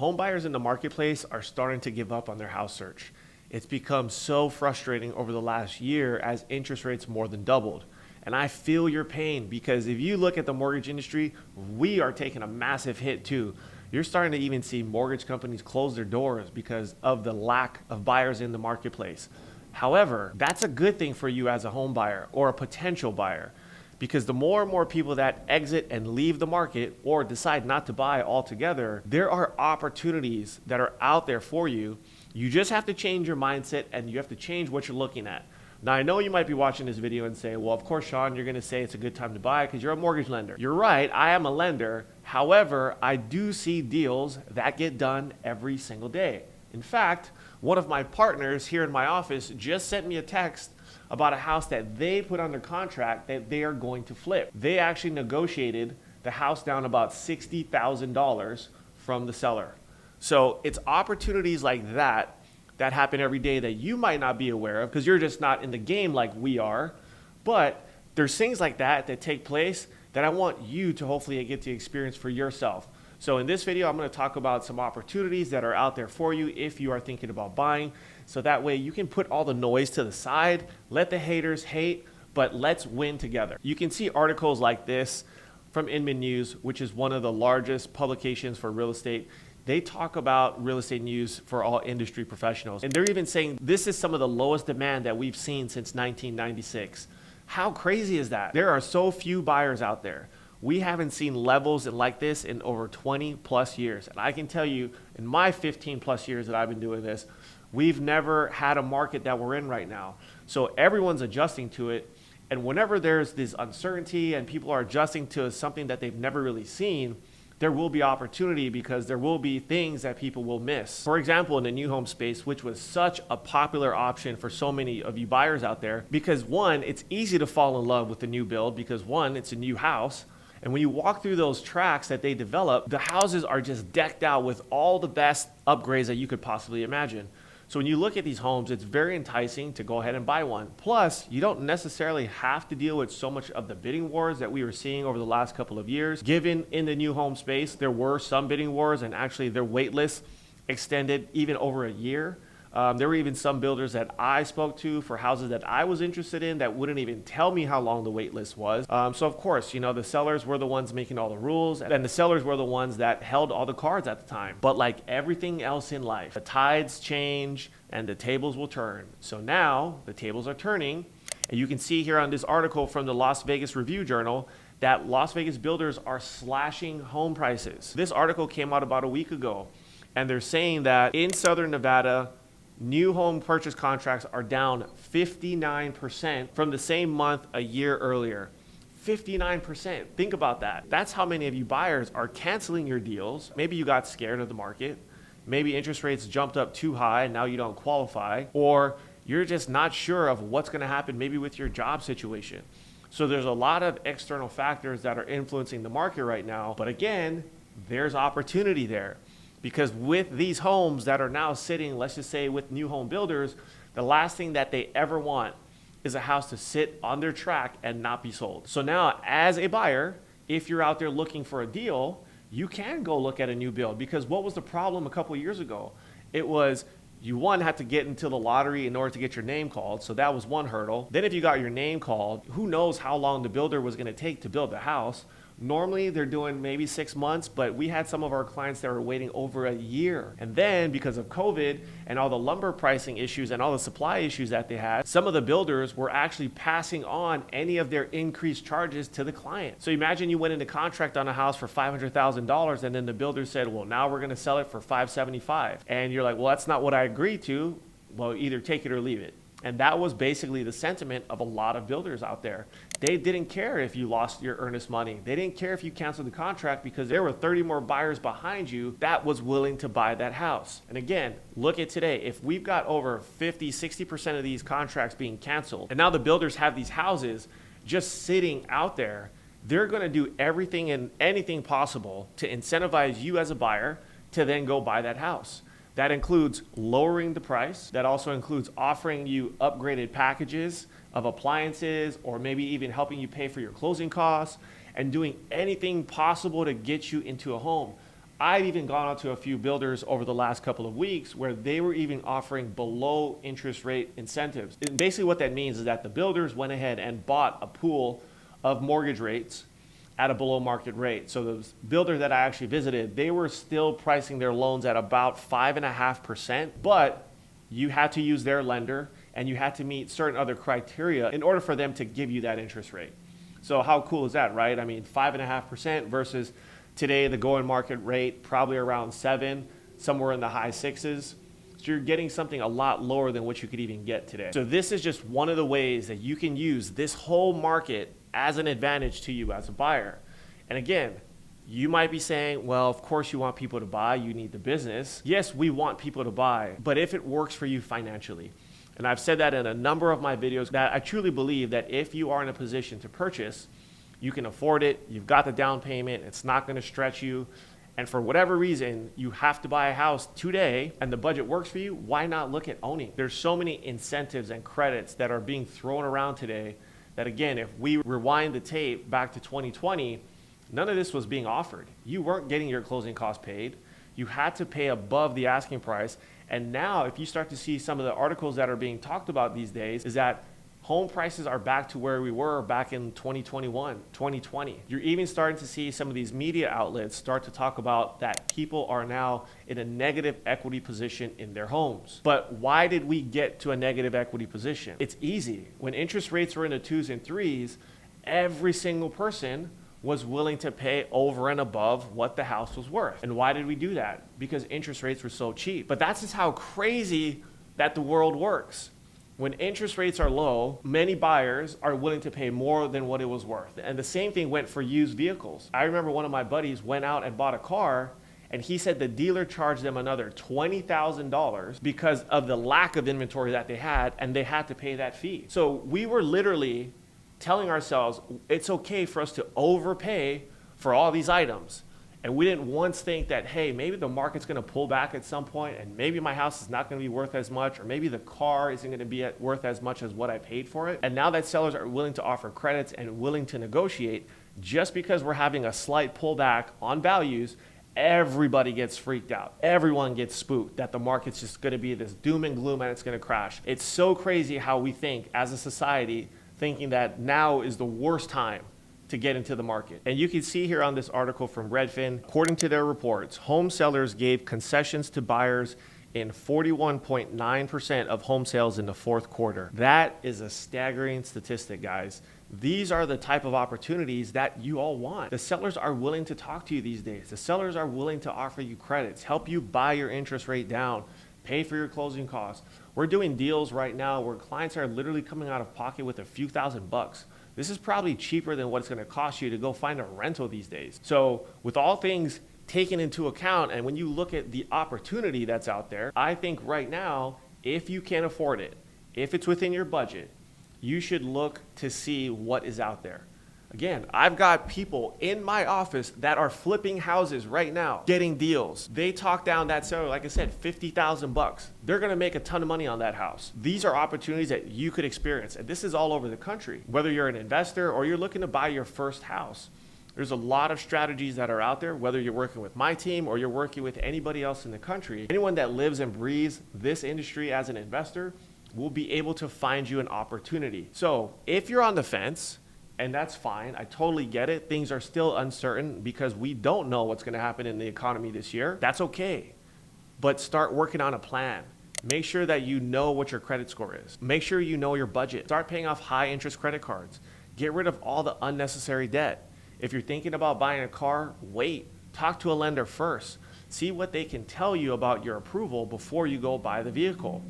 Home buyers in the marketplace are starting to give up on their house search. It's become so frustrating over the last year as interest rates more than doubled. And I feel your pain because if you look at the mortgage industry, we are taking a massive hit too. You're starting to even see mortgage companies close their doors because of the lack of buyers in the marketplace. However, that's a good thing for you as a home buyer or a potential buyer, because the more and more people that exit and leave the market or decide not to buy altogether, there are opportunities that are out there for you. You just have to change your mindset and you have to change what you're looking at. Now, I know you might be watching this video and say, well, of course, Sean, you're going to say it's a good time to buy because you're a mortgage lender. You're right, I am a lender. However, I do see deals that get done every single day. In fact, one of my partners here in my office just sent me a text about a house that they put under contract that they are going to flip. They actually negotiated the house down about $60,000 from the seller. So it's opportunities like that that happen every day that you might not be aware of because you're just not in the game like we are. But there's things like that that take place that I want you to hopefully get to experience for yourself. So in this video, I'm going to talk about some opportunities that are out there for you if you are thinking about buying. So that way you can put all the noise to the side, let the haters hate, but let's win together. You can see articles like this from Inman News, which is one of the largest publications for real estate. They talk about real estate news for all industry professionals. And they're even saying this is some of the lowest demand that we've seen since 1996. How crazy is that? There are so few buyers out there. We haven't seen levels like this in over 20 plus years. And I can tell you in my 15 plus years that I've been doing this, we've never had a market that we're in right now. So everyone's adjusting to it. And whenever there's this uncertainty and people are adjusting to something that they've never really seen, there will be opportunity because there will be things that people will miss. For example, in the new home space, which was such a popular option for so many of you buyers out there, because one, it's easy to fall in love with the new build because one, it's a new house. And when you walk through those tracks that they develop, the houses are just decked out with all the best upgrades that you could possibly imagine. So when you look at these homes, it's very enticing to go ahead and buy one. Plus, you don't necessarily have to deal with so much of the bidding wars that we were seeing over the last couple of years. Given in the new home space, there were some bidding wars and actually their wait list extended even over a year. There were even some builders that I spoke to for houses that I was interested in that wouldn't even tell me how long the wait list was. So of course, the sellers were the ones making all the rules and the sellers were the ones that held all the cards at the time. But like everything else in life, the tides change and the tables will turn. So now the tables are turning, and you can see here on this article from the Las Vegas Review Journal that Las Vegas builders are slashing home prices. This article came out about a week ago, and they're saying that in Southern Nevada, new home purchase contracts are down 59% from the same month a year earlier. 59%. Think about that. That's how many of you buyers are canceling your deals. Maybe you got scared of the market. Maybe interest rates jumped up too high and now you don't qualify. Or you're just not sure of what's going to happen maybe with your job situation. So there's a lot of external factors that are influencing the market right now. But again, there's opportunity there. Because with these homes that are now sitting, let's just say with new home builders, the last thing that they ever want is a house to sit on their track and not be sold. So now as a buyer, if you're out there looking for a deal, you can go look at a new build. Because what was the problem a couple of years ago? It was you had to get into the lottery in order to get your name called. So that was one hurdle. Then if you got your name called, who knows how long the builder was going to take to build the house. Normally they're doing maybe 6 months, but we had some of our clients that were waiting over a year. And then because of COVID and all the lumber pricing issues and all the supply issues that they had, some of the builders were actually passing on any of their increased charges to the client. So imagine you went into contract on a house for $500,000 and then the builder said, well, now we're going to sell it for $575,000. And you're like, well, that's not what I agreed to. Well, either take it or leave it. And that was basically the sentiment of a lot of builders out there. They didn't care if you lost your earnest money. They didn't care if you canceled the contract because there were 30 more buyers behind you that was willing to buy that house. And again, look at today. If we've got over 50, 60% of these contracts being canceled, and now the builders have these houses just sitting out there, they're going to do everything and anything possible to incentivize you as a buyer to then go buy that house. That includes lowering the price. That also includes offering you upgraded packages of appliances or maybe even helping you pay for your closing costs and doing anything possible to get you into a home. I've even gone out to a few builders over the last couple of weeks where they were even offering below interest rate incentives. And basically what that means is that the builders went ahead and bought a pool of mortgage rates at a below market rate. So the builder that I actually visited, they were still pricing their loans at about 5.5%, but you had to use their lender and you had to meet certain other criteria in order for them to give you that interest rate. So how cool is that, right? I mean, 5.5% versus today the going market rate probably around 7, somewhere in the high 6s. So you're getting something a lot lower than what you could even get today. So this is just one of the ways that you can use this whole market as an advantage to you as a buyer. And again, you might be saying, well, of course you want people to buy, you need the business. Yes, we want people to buy, but if it works for you financially. And I've said that in a number of my videos, that I truly believe that if you are in a position to purchase, you can afford it, you've got the down payment, it's not gonna stretch you, and for whatever reason, you have to buy a house today and the budget works for you, why not look at owning? There's so many incentives and credits that are being thrown around today that, again, if we rewind the tape back to 2020, none of this was being offered. You weren't getting your closing costs paid. You had to pay above the asking price. And now if you start to see some of the articles that are being talked about these days, is that home prices are back to where we were back in 2021, 2020. You're even starting to see some of these media outlets start to talk about that people are now in a negative equity position in their homes. But why did we get to a negative equity position? It's easy. When interest rates were in the 2s and 3s, every single person was willing to pay over and above what the house was worth. And why did we do that? Because interest rates were so cheap. But that's just how crazy that the world works. When interest rates are low, many buyers are willing to pay more than what it was worth. And the same thing went for used vehicles. I remember one of my buddies went out and bought a car, and he said the dealer charged them another $20,000 because of the lack of inventory that they had, and they had to pay that fee. So we were literally telling ourselves it's okay for us to overpay for all these items. And we didn't once think that, hey, maybe the market's gonna pull back at some point and maybe my house is not gonna be worth as much, or maybe the car isn't gonna be worth as much as what I paid for it. And now that sellers are willing to offer credits and willing to negotiate, just because we're having a slight pullback on values, everybody gets freaked out. Everyone gets spooked that the market's just gonna be this doom and gloom and it's gonna crash. It's so crazy how we think as a society, thinking that now is the worst time to get into the market. And you can see here on this article from Redfin, according to their reports, home sellers gave concessions to buyers in 41.9% of home sales in the fourth quarter. That is a staggering statistic, guys. These are the type of opportunities that you all want. The sellers are willing to talk to you these days. The sellers are willing to offer you credits, help you buy your interest rate down, pay for your closing costs. We're doing deals right now where clients are literally coming out of pocket with a few $1,000s. This is probably cheaper than what it's gonna cost you to go find a rental these days. So with all things taken into account, and when you look at the opportunity that's out there, I think right now, if you can afford it, if it's within your budget, you should look to see what is out there. Again, I've got people in my office that are flipping houses right now, getting deals. They talk down that seller, like I said, $50,000. They're gonna make a ton of money on that house. These are opportunities that you could experience, and this is all over the country. Whether you're an investor or you're looking to buy your first house, there's a lot of strategies that are out there, whether you're working with my team or you're working with anybody else in the country. Anyone that lives and breathes this industry as an investor will be able to find you an opportunity. So if you're on the fence, and that's fine, I totally get it. Things are still uncertain because we don't know what's gonna happen in the economy this year. That's okay, but start working on a plan. Make sure that you know what your credit score is. Make sure you know your budget. Start paying off high interest credit cards. Get rid of all the unnecessary debt. If you're thinking about buying a car, wait, talk to a lender first. See what they can tell you about your approval before you go buy the vehicle.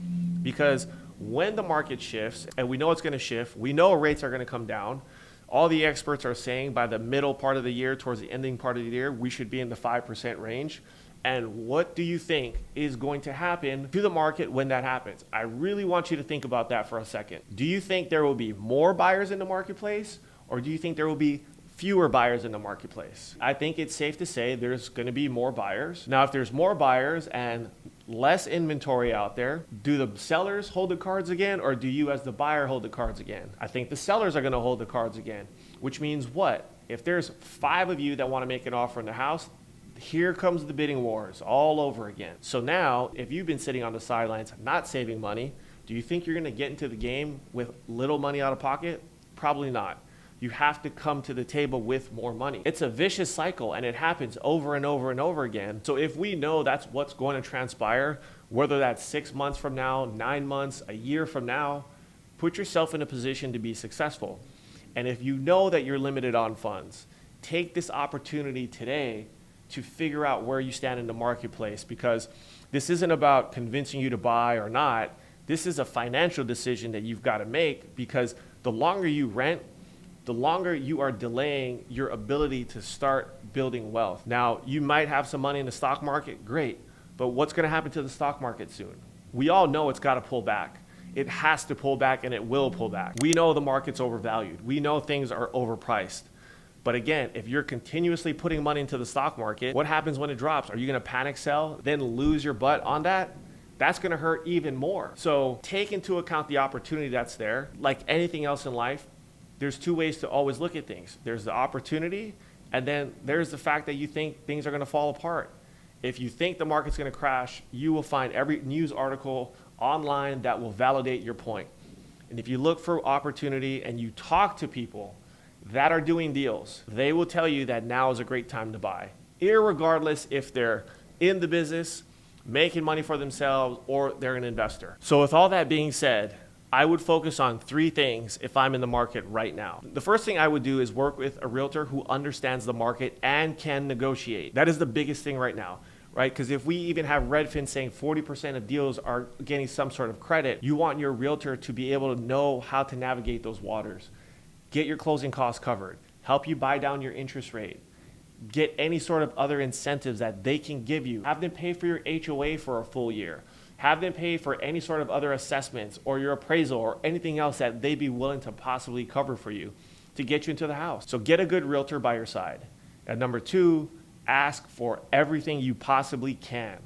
Because when the market shifts, and we know it's gonna shift, we know rates are gonna come down, all the experts are saying by the middle part of the year, towards the ending part of the year, we should be in the 5% range. And what do you think is going to happen to the market when that happens? I really want you to think about that for a second. Do you think there will be more buyers in the marketplace, or do you think there will be fewer buyers in the marketplace? I think it's safe to say there's gonna be more buyers. Now, if there's more buyers and less inventory out there, do the sellers hold the cards again, or do you as the buyer hold the cards again? I think the sellers are gonna hold the cards again, which means what? If there's 5 of you that wanna make an offer on the house, here comes the bidding wars all over again. So now, if you've been sitting on the sidelines not saving money, do you think you're going to get into the game with little money out of pocket? Probably not. You have to come to the table with more money. It's a vicious cycle, and it happens over and over and over again. So if we know that's what's going to transpire, whether that's 6 months from now, 9 months, a year from now, put yourself in a position to be successful. And if you know that you're limited on funds, take this opportunity today to figure out where you stand in the marketplace, because this isn't about convincing you to buy or not. This is a financial decision that you've got to make, because the longer you rent, the longer you are delaying your ability to start building wealth. Now, you might have some money in the stock market, great, but what's going to happen to the stock market soon? We all know it's got to pull back. It has to pull back, and it will pull back. We know the market's overvalued. We know things are overpriced. But again, if you're continuously putting money into the stock market, what happens when it drops? Are you going to panic sell, then lose your butt on that? That's going to hurt even more. So take into account the opportunity that's there. Like anything else in life, there's two ways to always look at things. There's the opportunity, and then there's the fact that you think things are going to fall apart. If you think the market's going to crash, you will find every news article online that will validate your point. And if you look for opportunity and you talk to people that are doing deals, they will tell you that now is a great time to buy, irregardless if they're in the business, making money for themselves, or they're an investor. So with all that being said, I would focus on 3 things if I'm in the market right now. The first thing I would do is work with a realtor who understands the market and can negotiate. That is the biggest thing right now, right? Because if we even have Redfin saying 40% of deals are getting some sort of credit, you want your realtor to be able to know how to navigate those waters, get your closing costs covered, help you buy down your interest rate, get any sort of other incentives that they can give you, have them pay for your HOA for a full year, have them pay for any sort of other assessments or your appraisal or anything else that they'd be willing to possibly cover for you to get you into the house. So get a good realtor by your side. And number 2, ask for everything you possibly can,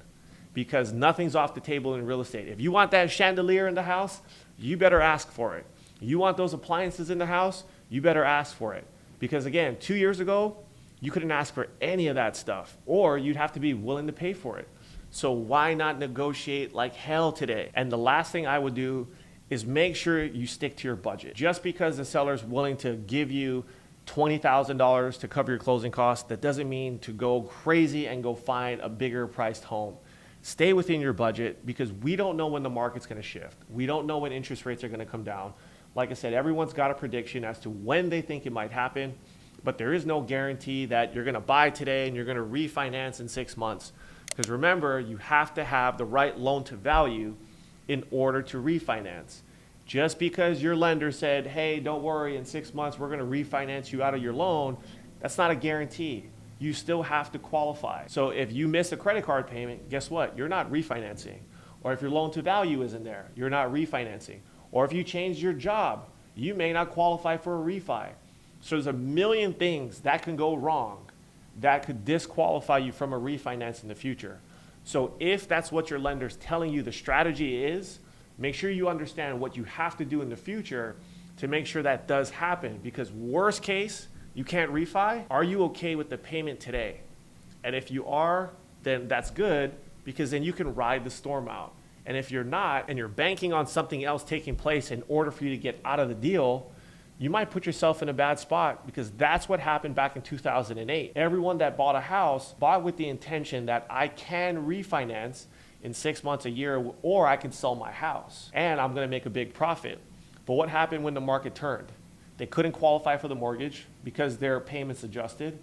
because nothing's off the table in real estate. If you want that chandelier in the house, you better ask for it. You want those appliances in the house, you better ask for it. Because again, 2 years ago, you couldn't ask for any of that stuff, or you'd have to be willing to pay for it. So why not negotiate like hell today? And the last thing I would do is make sure you stick to your budget. Just because the seller's willing to give you $20,000 to cover your closing costs, that doesn't mean to go crazy and go find a bigger priced home. Stay within your budget, because we don't know when the market's going to shift. We don't know when interest rates are going to come down. Like I said, everyone's got a prediction as to when they think it might happen, but there is no guarantee that you're going to buy today and you're going to refinance in 6 months. Because remember, you have to have the right loan to value in order to refinance. Just because your lender said, hey, don't worry, in 6 months we're going to refinance you out of your loan, that's not a guarantee. You still have to qualify. So if you miss a credit card payment, guess what? You're not refinancing. Or if your loan to value isn't there, you're not refinancing. Or if you change your job, you may not qualify for a refi. So there's a million things that can go wrong that could disqualify you from a refinance in the future. So if that's what your lender's telling you the strategy is, make sure you understand what you have to do in the future to make sure that does happen. Because worst case, you can't refi. Are you okay with the payment today? And if you are, then that's good, because then you can ride the storm out. And if you're not, and you're banking on something else taking place in order for you to get out of the deal, you might put yourself in a bad spot, because that's what happened back in 2008. Everyone that bought a house bought with the intention that I can refinance in 6 months, a year, or I can sell my house and I'm going to make a big profit. But what happened when the market turned? They couldn't qualify for the mortgage because their payments adjusted,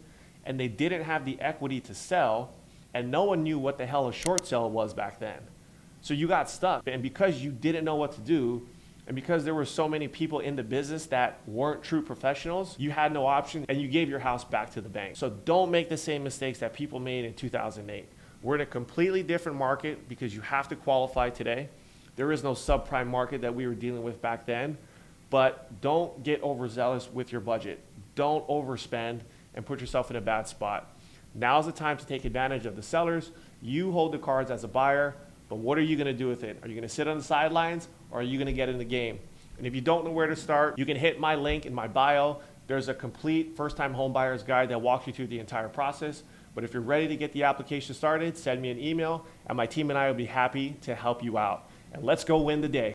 and they didn't have the equity to sell, and no one knew what the hell a short sale was back then. So you got stuck, and because you didn't know what to do, and because there were so many people in the business that weren't true professionals, you had no option, and you gave your house back to the bank. So don't make the same mistakes that people made in 2008. We're in a completely different market because you have to qualify today. There is no subprime market that we were dealing with back then, but don't get overzealous with your budget. Don't overspend and put yourself in a bad spot. Now's the time to take advantage of the sellers. You hold the cards as a buyer, but what are you going to do with it? Are you going to sit on the sidelines, or are you going to get in the game? And if you don't know where to start, you can hit my link in my bio. There's a complete first-time home buyers guide that walks you through the entire process. But if you're ready to get the application started, send me an email and my team and I will be happy to help you out. And let's go win the day.